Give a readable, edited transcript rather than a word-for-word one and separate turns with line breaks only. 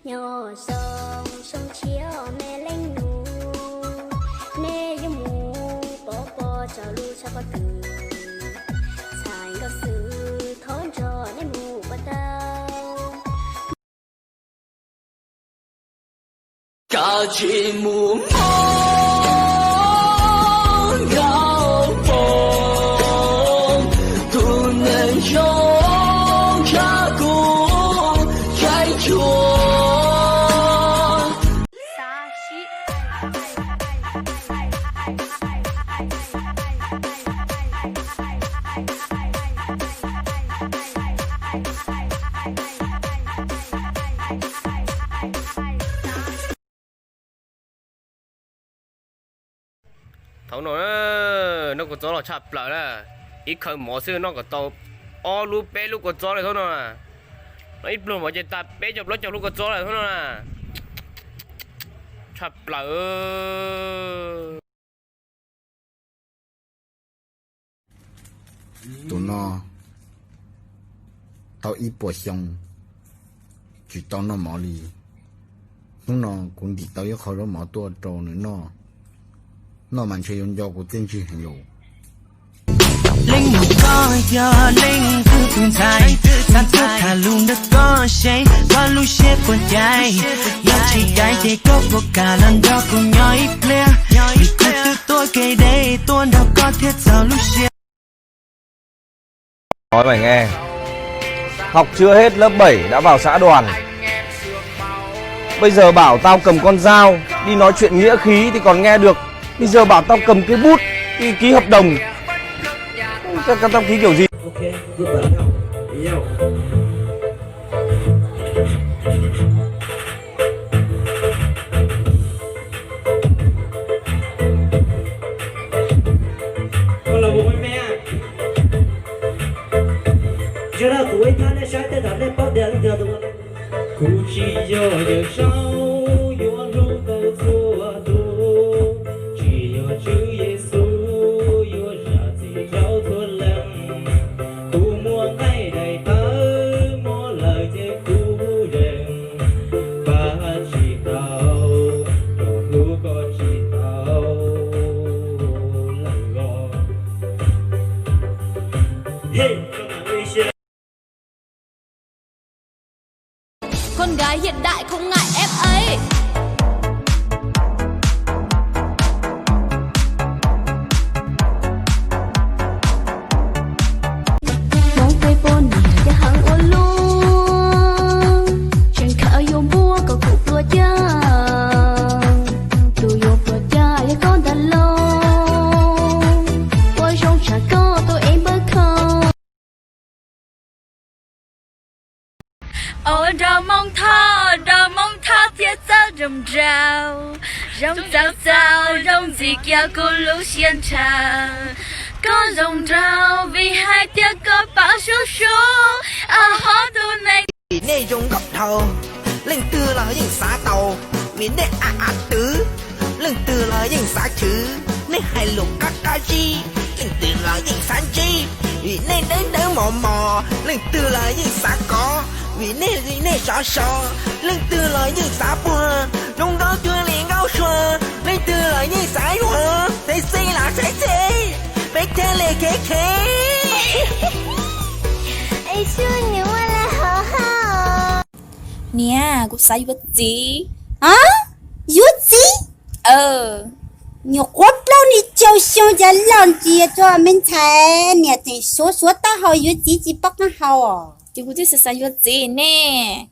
nhỏ sông sông chiếu mẹ lên nụ nè yêu mù bỏ cho lu cho có từ xài có sự thốn cho nè mù bắt tao
cả chỉ mù ngao bông tu nên trong cha cô trái chúa
thằng nó có gió là chập lại đó ít khởi mỏ xưa nó có tàu o lu bé lu có gió này thôi nè nó ít luôn mà chỉ ta bé chụp lúc lu có gió này thôi nè chập lại
tụi nó tao ít bỏ xong chỉ tao nó mỏ đi lúc nó cũng đi tao yếu khỏi đó mỏ tua trâu nữa nó mà chơi用药của tiên tri很有
linh một có giờ linh cứ từng dài ta cứ thả luôn đất có say qua lu xe của chạy giờ chỉ cái để có một cả lần đó cùng nhau ít lẽ vì cứ từ tôi kể đây tôi đâu có thiết giờ lu xe
nói mày nghe, học chưa hết lớp 7 đã vào xã đoàn. Bây giờ bảo tao cầm con dao đi nói chuyện nghĩa khí thì còn nghe được. Bây giờ bảo tao cầm cái bút đi ký hợp đồng. Tao ký kiểu gì?
Ok, giúp đỡ nhau. Ý nhau. Con là bố với mẹ. Giờ là tuổi thanh để sáng tới thằng để bắt điện giờ tụi mình. Cụ chỉ giờ giờ sau, yêu anh rung cầu chùa tu. Chỉ yêu chữ Giêsu, yêu ra gì cháu thua lầm. Cụ mua ngày đầy tớ, mua lời chế cụ rừng. Và chỉ tao, đồ cụ có chỉ tao lần gò. Hey,
con gái hiện đại không ngại ép ấy.
mong quay vô nè cho hẳn ô luôn chuyện khởi vô mua có cuộc đua cha đua vô vừa cha để con đã lâu tôi trong trả có tôi em bớt không
Ôi đào mong tha thiết ra rồng rào rồng gì kia cô lũ xiên trà có rồng rào vì hai tiếng có bão số hó tu này
vì nê dùng góc đầu lên từ là những xã tàu vì nê tứ lên từ là những xã chữ nê hai lục các ca chi lên từ là những sản chi vì nê đến mò lên từ là những xã có vì nê sọ lên từ là những xã bùa trong đó chưa liền cao xua lên từ là những xã hoa thế xây là thế bé thế lệ khế
ai xưa nếu mà là hở hở
nè cũng sai vật gì
à yuốt gì nhiều quất lâu đi chơi xong giờ làm gì cho mình thấy nè thì số ta hỏi yuốt gì chỉ bắt nó hỏi
thì cũng chỉ sai vật gì nè